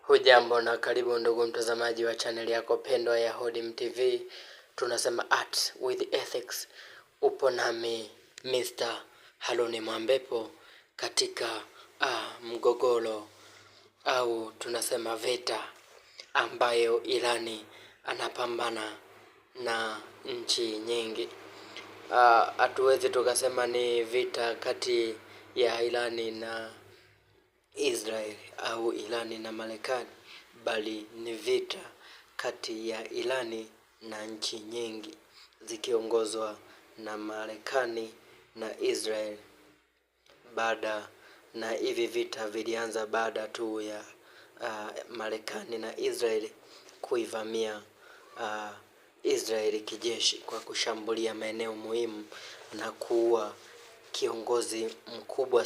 Hujambo na karibu ndugu mtazamaji wa channel yako pendwa ya Hodim TV. Tunasema Arts with Ethics. Upo nami Mr. Haloni Mwambepo katika mgogoro au tunasema vita ambayo Irani anapambana na nchi nyingi. Hatuwezi tukasema ni vita kati ya Irani na Israel au Irani na Marekani, bali ni vita kati ya Irani na nchi nyingi zikiongozwa na Marekani na Israel. Baada na hivi vita vilianza baada tu ya Marekani na Israel kuivamia Israel kijeshi kwa kushambulia maeneo muhimu na kuua kiongozi mkubwa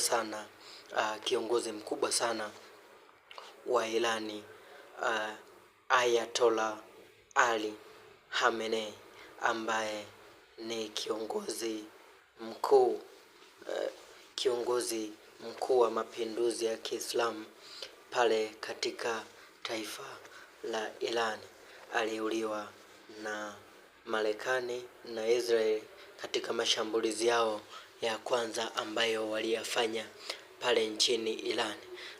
sana wa Irani, Ayatollah Ali Khamenei, ambaye ni kiongozi mkuu wa mapinduzi ya Kiislamu pale katika taifa la Iran. Aliuliwa na Marekani na Israel katika mashambulizi yao ya kwanza ambayo waliyafanya pale nchini Iran.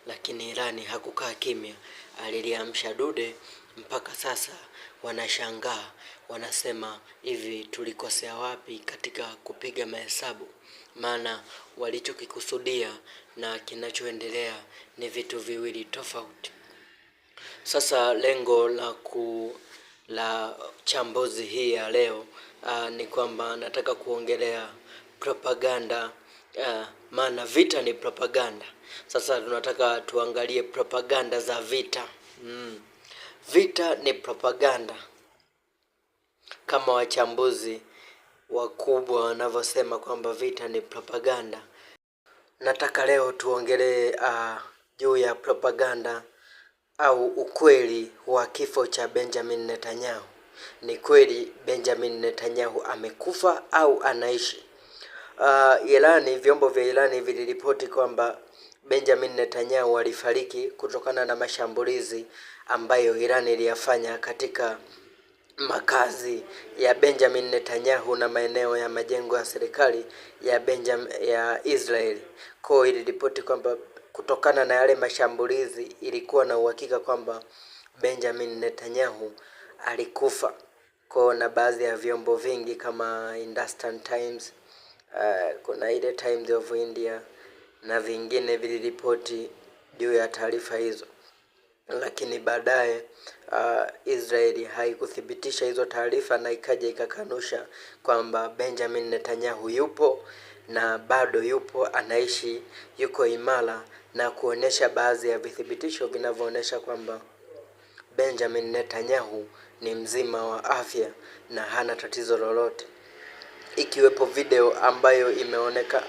Lakini Iran hakukaa kimya, aliliamsha dude. Mpaka sasa wanashangaa, wanasema hivi tulikosea wapi katika kupiga mahesabu, maana walichokikusudia na kinachoendelea ni vitu viwili tofauti. Sasa lengo la chambuzi hii ya leo ni kwamba nataka kuongelea propaganda, maana vita ni propaganda. Sasa tunataka tuangalie propaganda za vita. Vita ni propaganda, kama wachambuzi wakubwa wanavyosema kwamba vita ni propaganda. Nataka leo tuongelee juu ya propaganda au ukweli wa kifo cha Benjamin Netanyahu. Ni kweli Benjamin Netanyahu amekufa au anaishi? Irani, vyombo vya Irani viliripoti kwamba Benjamin Netanyahu alifariki kutokana na mashambulizi ambayo Irani iliyafanya katika makazi ya Benjamin Netanyahu na maeneo ya majengo ya serikali ya Israel. Kwa iliripoti kwamba kutokana na yale mashambulizi ilikuwa na uhakika kwamba Benjamin Netanyahu alikufa. Kwa na baadhi ya vyombo vingi kama Hindustan Times, kuna ile Times of India na vingine viliripoti juu ya taarifa hizo. Lakini baadaye Israeli haikuthibitisha hizo taarifa na ikaja ikakanusha kwamba Benjamin Netanyahu yupo na bado yupo, anaishi, yuko imara, na kuonesha baadhi ya vithibitisho vinavyoonyesha kwamba Benjamin Netanyahu ni mzima wa afya na hana tatizo lolote, ikiwepo video ambayo imeoneka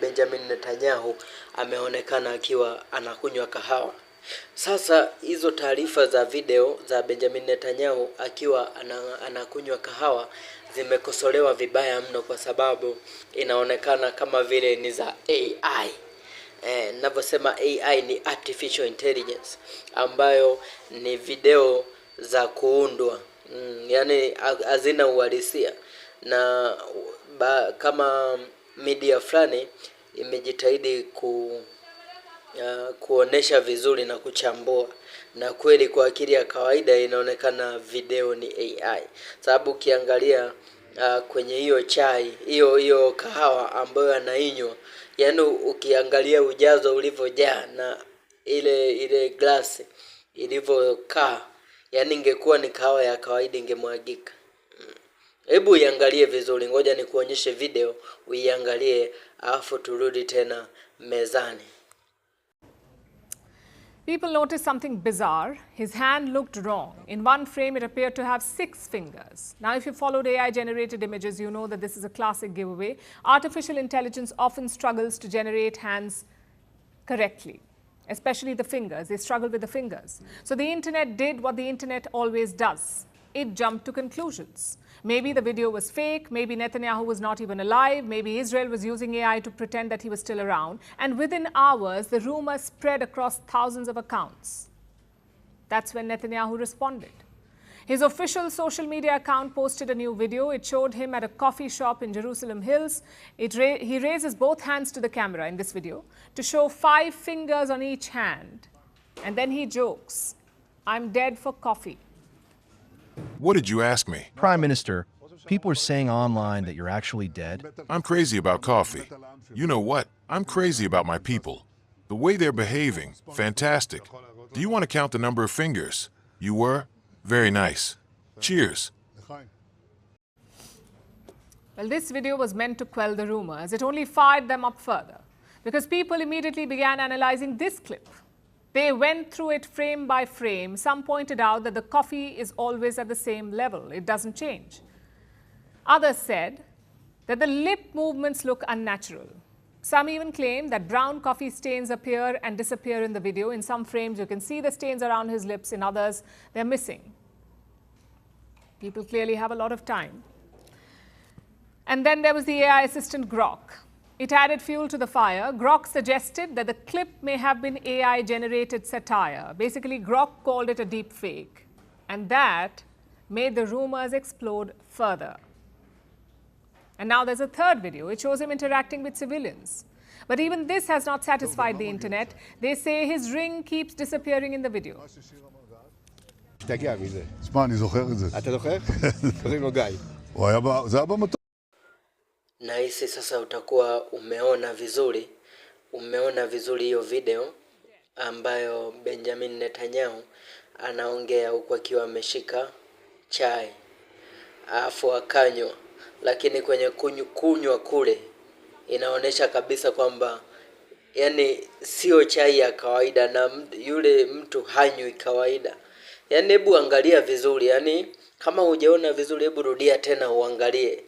Benjamin Netanyahu ameonekana akiwa anakunywa kahawa. Sasa hizo taarifa za video za Benjamin Netanyahu akiwa anakunywa kahawa zimekosolewa vibaya mno, kwa sababu inaonekana kama vile ni za AI. Ninavyosema AI ni artificial intelligence, ambayo ni video za kuundwa, yani hazina uhalisia. Na kama media fulani imejitahidi kuonesha vizuri na kuchambua, na kweli kwa akili ya kawaida inaonekana video ni AI. Sababu ukiangalia kwenye hiyo chai, hiyo kahawa ambayo anainywa, yani ukiangalia ujazo ulivyojaa na ile glasi ilivyokaa, yani ingekuwa ni kahawa ya kawaida ingemwagika. Hebu iangalie vizuri, ngoja nikuonyeshe video, uiangalie alafu turudi tena mezani. People noticed something bizarre. His hand looked wrong. In one frame, it appeared to have 6 fingers. Now, if you followed AI-generated images, you know that this is a classic giveaway. Artificial intelligence often struggles to generate hands correctly, especially the fingers. They struggle with the fingers. So the internet did what the internet always does. It jumped to conclusions. Maybe the video was fake, maybe Netanyahu was not even alive, maybe Israel was using AI to pretend that he was still around. And within hours, the rumor spread across thousands of accounts. That's when Netanyahu responded. His official social media account posted a new video. It showed him at a coffee shop in Jerusalem Hills. He raises both hands to the camera in this video to show 5 fingers on each hand. And then he jokes, "I'm dead for coffee." What did you ask me? Prime Minister, people are saying online that you're actually dead. I'm crazy about coffee. You know what? I'm crazy about my people. The way they're behaving, fantastic. Do you want to count the number of fingers? You were? Very nice. Cheers. Well, this video was meant to quell the rumors. It only fired them up further because people immediately began analyzing this clip. They went through it frame by frame. Some pointed out that the coffee is always at the same level. It doesn't change. Others said that the lip movements look unnatural. Some even claim that brown coffee stains appear and disappear in the video. In some frames, you can see the stains around his lips. In others, they're missing. People clearly have a lot of time. And then there was the AI assistant Grok. It added fuel to the fire. Grok suggested that the clip may have been AI-generated satire. Basically, Grok called it a deep fake. And that made the rumors explode further. And now there's a third video. It shows him interacting with civilians. But even this has not satisfied the internet. They say his ring keeps disappearing in the video. השתגע מזה. תשמע, אני זוכר את זה. אתה זוכר? קוראים לו גיא. זה היה במטוס. Nahisi sasa utakuwa umeona vizuri hiyo video ambayo Benjamin Netanyahu anaongea huku akiwa ameshika chai afu akanywa, lakini kwenye kunywa kule inaonesha kabisa kwamba yani sio chai ya kawaida na yule mtu hanywi kawaida. Yani hebu angalia vizuri, yani kama hujaona vizuri hebu rudia tena uangalie.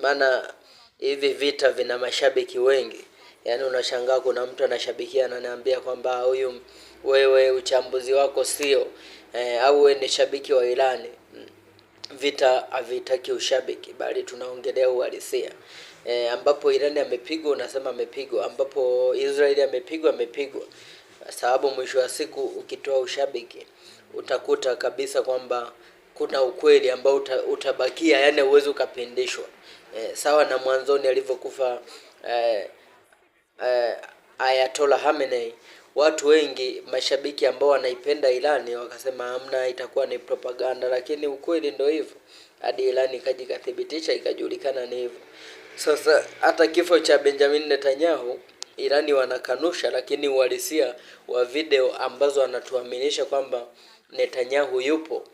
Maana hivi vita vina mashabiki wengi. Yani unashangaa kuna mtu anashabikia na ananiambia kwamba huyu wewe uchambuzi wako sio au wewe ni shabiki wa Irani. Vita havitaki ushabiki bali tunaongelea uhalisia. Ambapo Irani amepigwa unasema amepigwa, ambapo Israeli amepigwa. Sababu mwisho wa siku ukitoa ushabiki utakuta kabisa kwamba kuna ukweli ambao utabakia, yani uwezo ukapindishwa. Sawa na mwanzoni alivyokufa Ayatollah Khamenei, watu wengi mashabiki ambao wanaipenda Irani wakasema hamna, itakuwa ni propaganda, lakini ukweli ndio hivyo. Hadi Irani ikajikathibitisha ikajulikana ni hivyo. Sasa hata kifo cha Benjamin Netanyahu Irani wanakanusha, lakini uhalisia wa video ambazo wanatuaminisha kwamba Netanyahu yupo,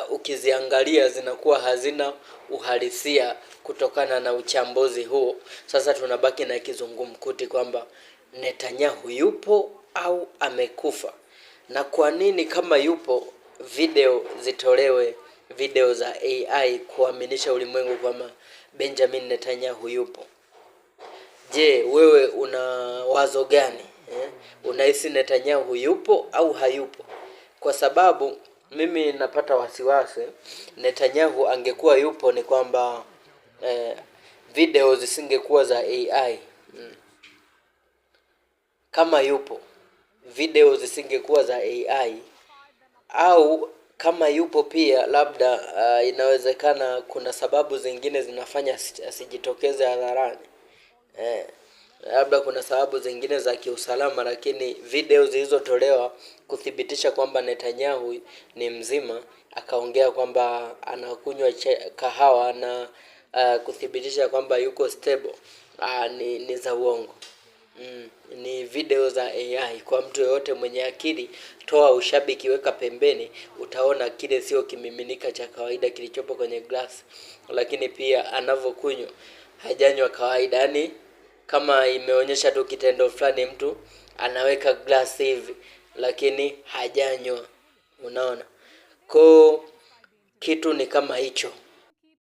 ukiziangalia zinakuwa hazina uhalisia kutokana na uchambuzi huo. Sasa tunabaki na kizungumkuti kwamba Netanyahu yupo au amekufa. Na kwa nini kama yupo video zitolewe, video za AI kuaminisha ulimwengu kwamba Benjamin Netanyahu yupo? Je, wewe una wazo gani? Unahisi Netanyahu yupo au hayupo? Kwa sababu mimi napata wasiwasi Netanyahu angekuwa yupo ni kwamba video zisingekuwa za AI. Kama yupo video zisingekuwa za AI, au kama yupo pia labda inawezekana kuna sababu zingine zinafanya asijitokeze hadharani. Labda kuna sababu zingine za kiusalama, lakini video zilizotolewa kuthibitisha kwamba Netanyahu ni mzima, akaongea kwamba anakunywa kahawa na kuthibitisha kwamba yuko stable, ni za uongo. Ni video za AI. Kwa mtu yoyote mwenye akili, toa ushabiki, weka pembeni, utaona kile sio kimiminika cha kawaida kilichopo kwenye glass. Lakini pia anavyokunywa hajanywa kawaida, yani kama imeonyesha tu kitendo fulani, mtu anaweka glass hivi lakini hajanywa. Unaona? Kwa kitu ni kama hicho.